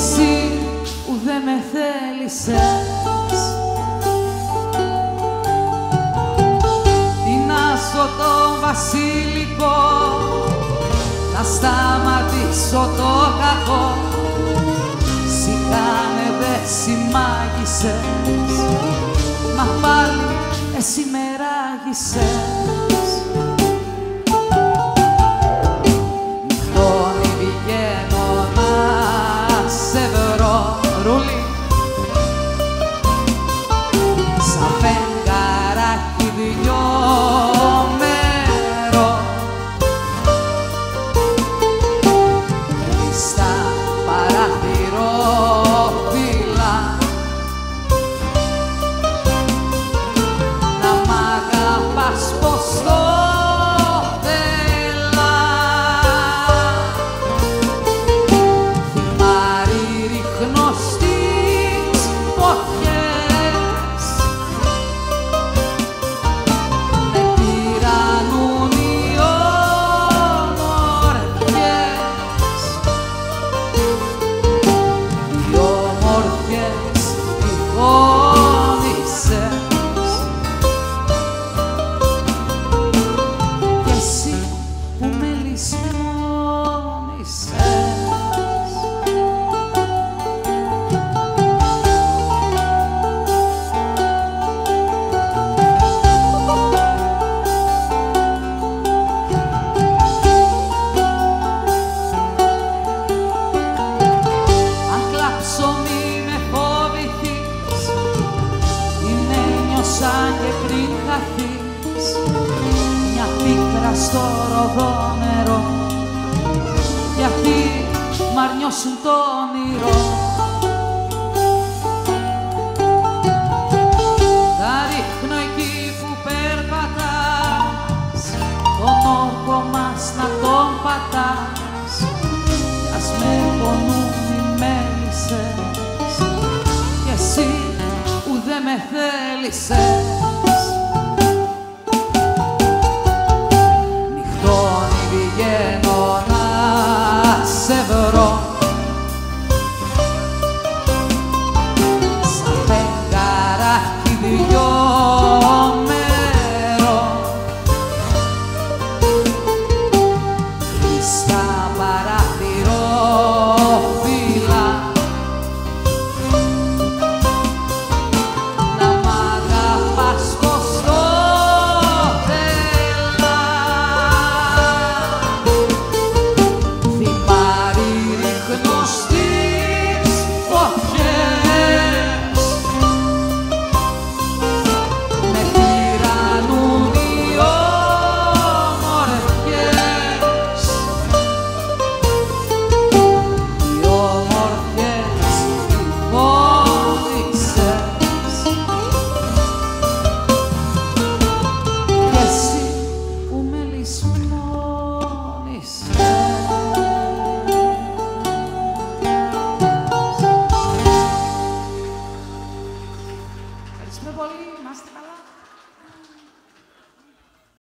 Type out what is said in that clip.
εσύ ουδέ με θέλησες. Τι να σω το βασιλικό, να σταματήσω το κακό, σιγάνε δε συμμάγησες, μα πάλι εσύ με ράγισες. Νυχτώνει πηγαίνω να σε βρω ρουλί, σαν φεγγαράκι δυο μέρο, στα παραθυρόφυλλα να μ' αγαπάς πως το θέλα. Θυμάρι ρίχνω στις φωτιές, με τυραννούν οι ομορφιές, οι όμορφιες τυχόνισσες, κι εσύ που με λησμόνησες. Αν κλάψω μη με φοβηθείς, την ένιωσα και πριν χαθείς, μια πίκρα στο ροδόνερο, γιατί μ' αρνιώσουν το όνειρο. Τα ρίχνω εκεί που περπατάς, τον όρκο μας να τον πατάς, ας με πονούν οι μέλισσες, κι εσύ ουδέ με θέλησες.